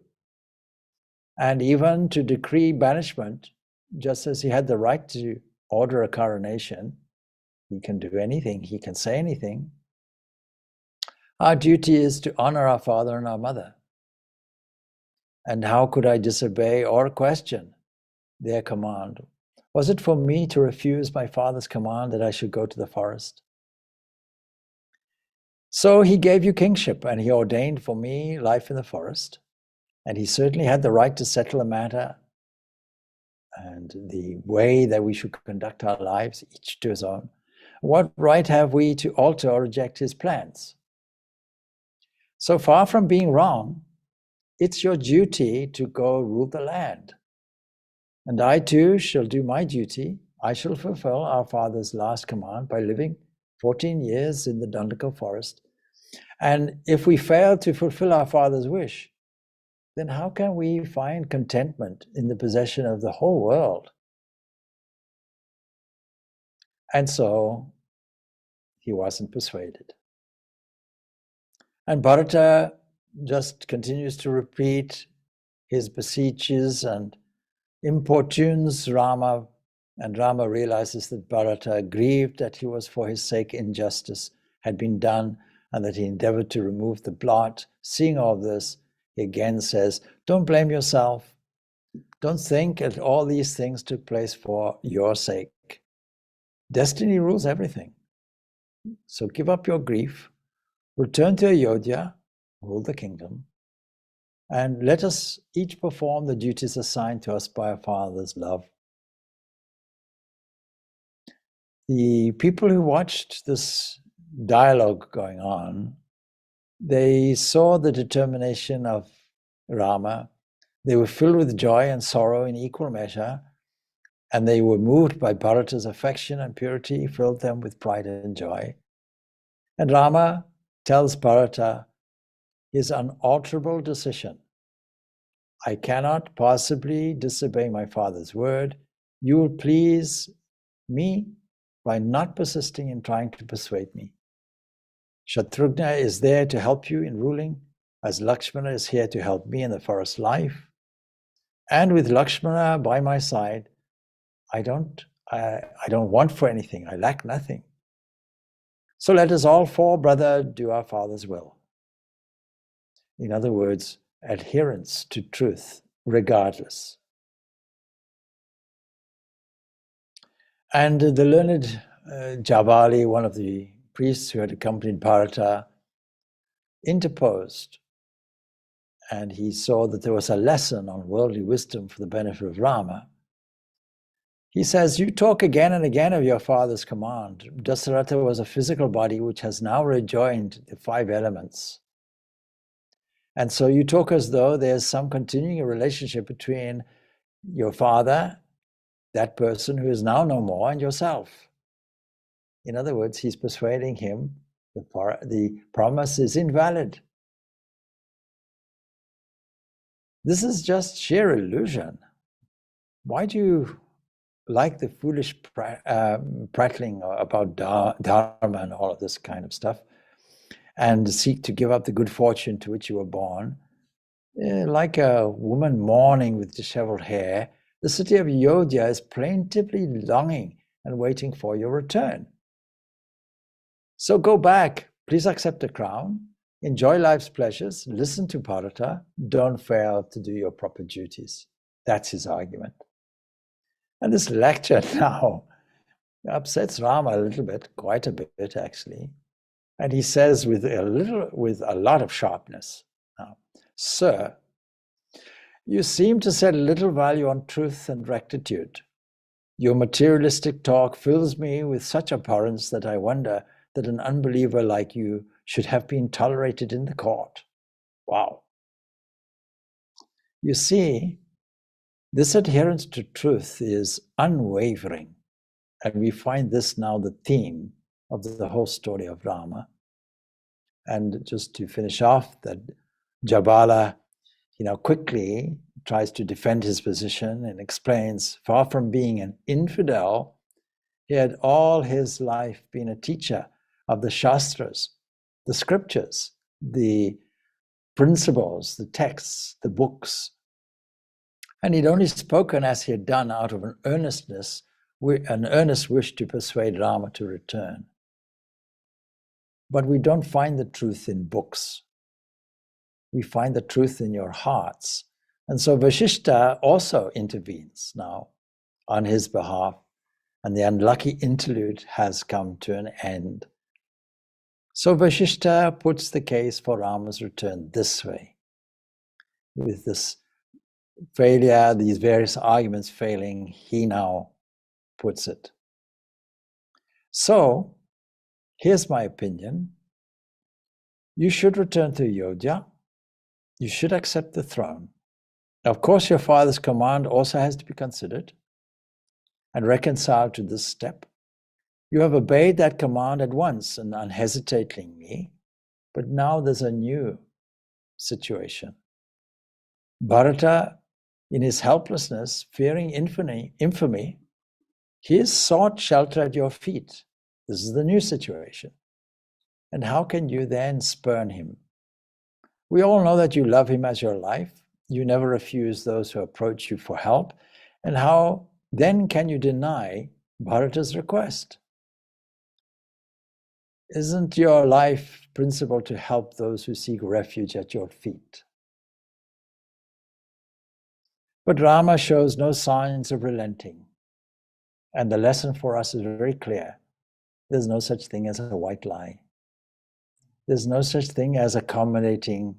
and even to decree banishment, just as he had the right to order a coronation. He can do anything, he can say anything. Our duty is to honor our father and our mother. And how could I disobey or question their command? Was it for me to refuse my father's command that I should go to the forest? So he gave you kingship, and he ordained for me life in the forest. And he certainly had the right to settle a matter and the way that we should conduct our lives, each to his own. What right have we to alter or reject his plans? So far from being wrong, it's your duty to go rule the land. And I too shall do my duty. I shall fulfill our father's last command by living 14 years in the Dandaka forest. And if we fail to fulfill our father's wish, then how can we find contentment in the possession of the whole world? And so he wasn't persuaded. And Bharata just continues to repeat his beseeches and importunes Rama, and Rama realizes that Bharata, grieved that he was for his sake injustice had been done, and that he endeavored to remove the blot. Seeing all this, he again says, don't blame yourself. Don't think that all these things took place for your sake. Destiny rules everything. So give up your grief, return to Ayodhya, rule the kingdom, and let us each perform the duties assigned to us by our father's love. The people who watched this dialogue going on, they saw the determination of Rama. They were filled with joy and sorrow in equal measure, and they were moved by Bharata's affection and purity, filled them with pride and joy. And Rama tells Bharata his unalterable decision. I cannot possibly disobey my father's word. You will please me by not persisting in trying to persuade me. Shatrugna is there to help you in ruling, as Lakshmana is here to help me in the forest life. And with Lakshmana by my side, I don't want for anything. I lack nothing. So let us all four, brother, do our father's will. In other words, adherence to truth, regardless. And the learned Javali, one of the priests who had accompanied Bharata, interposed, and he saw that there was a lesson on worldly wisdom for the benefit of Rama. He says, you talk again and again of your father's command. Dasaratha was a physical body which has now rejoined the 5 elements. And so you talk as though there's some continuing relationship between your father, that person who is now no more, and yourself. In other words, he's persuading him the promise is invalid. This is just sheer illusion. Why do you like the foolish prattling about dharma and all of this kind of stuff, and seek to give up the good fortune to which you were born? Like a woman mourning with disheveled hair, the city of Ayodhya is plaintively longing and waiting for your return. So go back, please accept the crown, enjoy life's pleasures, listen to Bharata, don't fail to do your proper duties. That's his argument. And this lecture now upsets Rama a little bit, quite a bit actually. And he says with a lot of sharpness, now, sir, You seem to set little value on truth and rectitude. Your materialistic talk fills me with such abhorrence that I wonder that an unbeliever like you should have been tolerated in the court. Wow. You see, this adherence to truth is unwavering. And we find this now the theme of the whole story of Rama. And just to finish off, that Jabala, quickly tries to defend his position and explains, far from being an infidel, he had all his life been a teacher of the Shastras, the scriptures, the principles, the texts, the books. And he'd only spoken as he had done out of an earnest wish to persuade Rama to return. But we don't find the truth in books. We find the truth in your hearts. And so Vasishtha also intervenes now on his behalf, and the unlucky interlude has come to an end. So Vasishtha puts the case for Rama's return this way. With this failure, these various arguments failing, he now puts it. So, here's my opinion. You should return to Ayodhya. You should accept the throne. Of course, your father's command also has to be considered and reconciled to this step. You have obeyed that command at once and unhesitatingly, but now there's a new situation. Bharata, in his helplessness, fearing infamy, he has sought shelter at your feet. This is the new situation. And how can you then spurn him? We all know that you love him as your life. You never refuse those who approach you for help. And how then can you deny Bharata's request? Isn't your life principle to help those who seek refuge at your feet? But Rama shows no signs of relenting. And the lesson for us is very clear. There's no such thing as a white lie. There's no such thing as accommodating.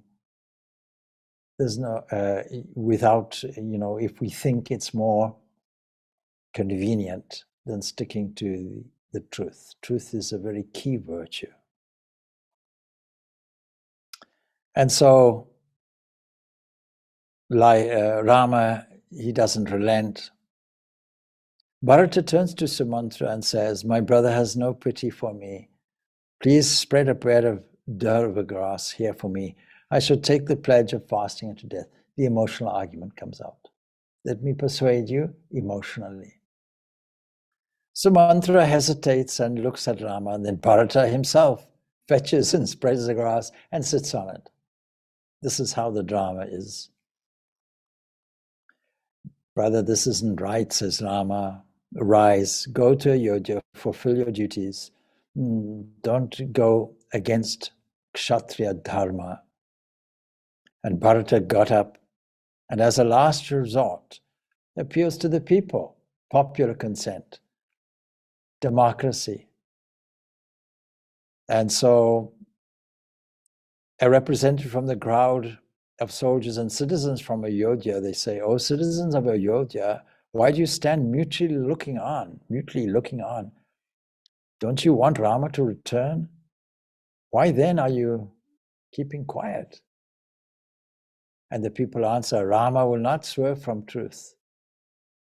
There's no, if we think it's more convenient than sticking to the truth. Truth is a very key virtue. And so, Rama, he doesn't relent. Bharata turns to Sumantra and says, my brother has no pity for me. Please spread a bed of durva grass here for me. I shall take the pledge of fasting unto death. The emotional argument comes out. Let me persuade you emotionally. Sumantra hesitates and looks at Rama, and then Bharata himself fetches and spreads the grass and sits on it. This is how the drama is. Brother, this isn't right, says Rama. Arise, go to Ayodhya, fulfill your duties. Don't go against Kshatriya dharma. And Bharata got up, and as a last resort, appeals to the people, popular consent, democracy. And so a representative from the crowd of soldiers and citizens from Ayodhya, they say, oh, citizens of Ayodhya, why do you stand mutely looking on? Don't you want Rama to return? Why then are you keeping quiet? And the people answer, Rama will not swerve from truth.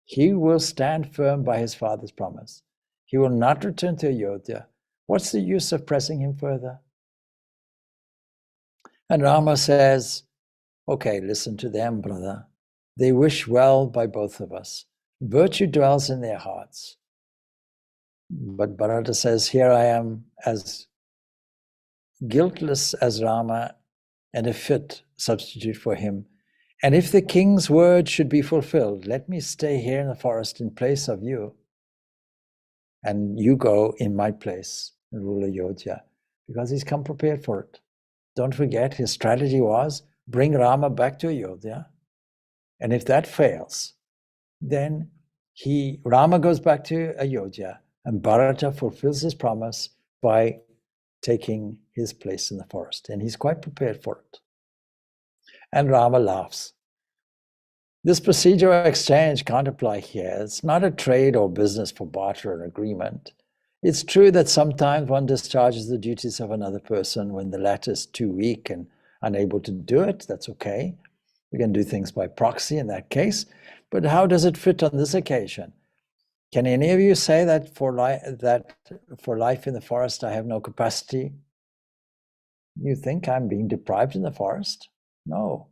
He will stand firm by his father's promise. He will not return to Ayodhya. What's the use of pressing him further? And Rama says, okay, listen to them, brother. They wish well by both of us. Virtue dwells in their hearts. But Bharata says, here I am as guiltless as Rama and a fit substitute for him. And if the king's word should be fulfilled, let me stay here in the forest in place of you. And you go in my place and rule Ayodhya, because he's come prepared for it. Don't forget, his strategy was bring Rama back to Ayodhya. And if that fails, then Rama goes back to Ayodhya, and Bharata fulfills his promise by taking his place in the forest. And he's quite prepared for it. And Rama laughs. This procedural exchange can't apply here. It's not a trade or business for barter or agreement. It's true that sometimes one discharges the duties of another person when the latter is too weak and unable to do it. That's okay. We can do things by proxy in that case. But how does it fit on this occasion? Can any of you say that for life in the forest I have no capacity? You think I'm being deprived in the forest? No.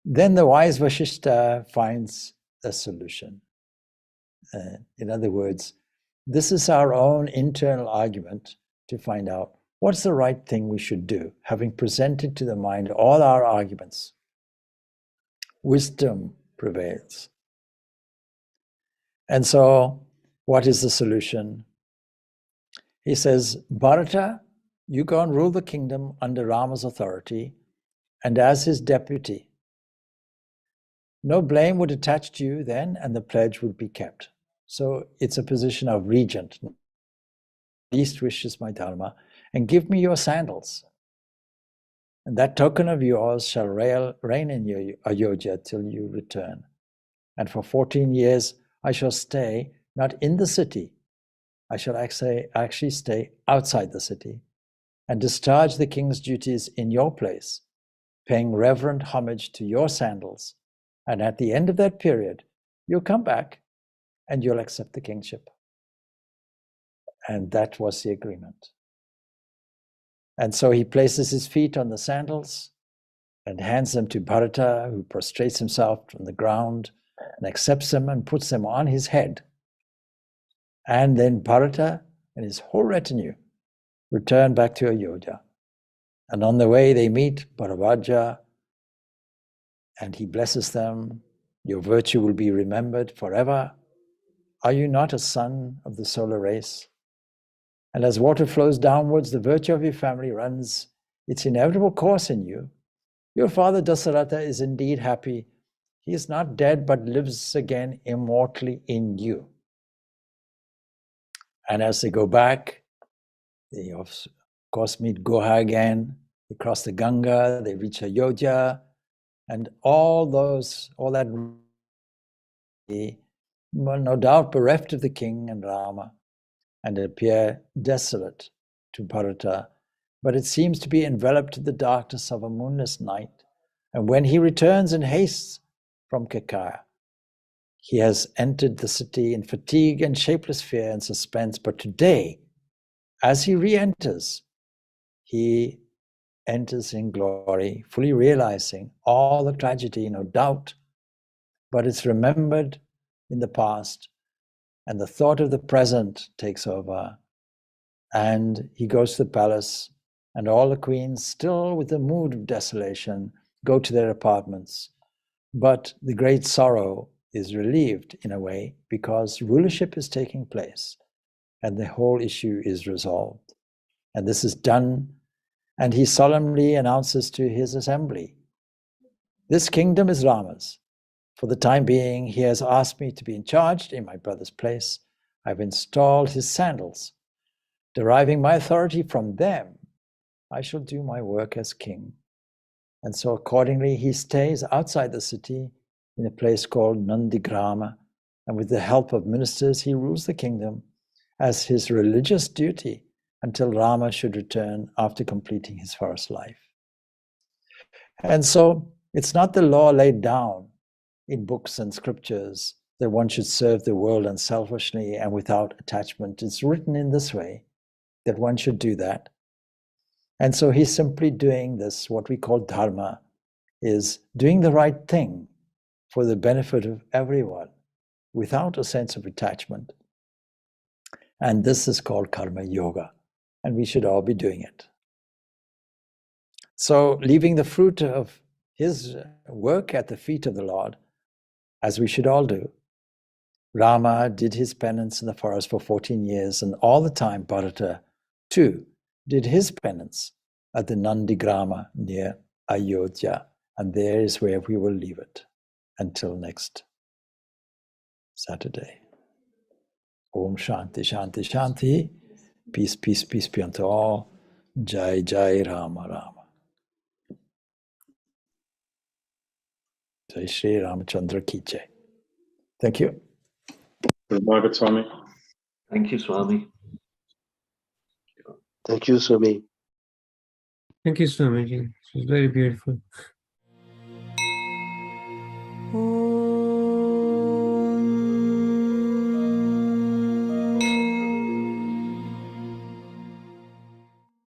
Then the wise Vashishta finds a solution. In other words, this is our own internal argument to find out what's the right thing we should do, having presented to the mind all our arguments. Wisdom prevails. And so, what is the solution? He says, Bharata, you go and rule the kingdom under Rama's authority and as his deputy. No blame would attach to you then, and the pledge would be kept. So it's a position of regent. Least wishes my dharma, and give me your sandals. And that token of yours shall reign in your Ayodhya till you return. And for 14 years I shall stay, not in the city. I shall actually stay outside the city and discharge the king's duties in your place, paying reverent homage to your sandals. And at the end of that period, you'll come back and you'll accept the kingship. And that was the agreement. And so he places his feet on the sandals and hands them to Bharata, who prostrates himself on the ground and accepts them and puts them on his head. And then Bharata and his whole retinue return back to Ayodhya. And on the way they meet Bharavaja, and he blesses them. Your virtue will be remembered forever. Are you not a son of the solar race? And as water flows downwards, the virtue of your family runs its inevitable course in you. Your father Dasaratha is indeed happy. He is not dead, but lives again immortally in you. And as they go back, they of course meet Goha again. They cross the Ganga, they reach Ayodhya, and all that, no doubt bereft of the king and Rama, and appear desolate to Bharata, but it seems to be enveloped in the darkness of a moonless night. And when he returns in haste from Kekaya, he has entered the city in fatigue and shapeless fear and suspense. But today, as he re-enters, he enters in glory, fully realizing all the tragedy, no doubt, but it's remembered in the past, and the thought of the present takes over. And he goes to the palace, and all the queens, still with the mood of desolation, go to their apartments. But the great sorrow is relieved in a way because rulership is taking place and the whole issue is resolved. And this is done, and he solemnly announces to his assembly, this kingdom is Rama's. For the time being, he has asked me to be in charge in my brother's place. I've installed his sandals. Deriving my authority from them, I shall do my work as king. And so accordingly, he stays outside the city in a place called Nandigrama, and with the help of ministers, he rules the kingdom as his religious duty until Rama should return after completing his forest life. And so it's not the law laid down in books and scriptures that one should serve the world unselfishly and without attachment. It's written in this way that one should do that. And so he's simply doing this, what we call dharma, is doing the right thing for the benefit of everyone without a sense of attachment. And this is called karma yoga, and we should all be doing it. So leaving the fruit of his work at the feet of the Lord, as we should all do, Rama did his penance in the forest for 14 years, and all the time Bharata too did his penance at the Nandigrama near Ayodhya, and there is where we will leave it until next Saturday. Om Shanti, Shanti, Shanti. Peace, peace, peace be unto all. Jai, Jai, Rama, Rama. Jai Shri Ramachandra Ki Jai. Thank you. Bharata Swami. Thank you, Swami. Thank you, Swami. Thank you, Swamiji. It was very beautiful.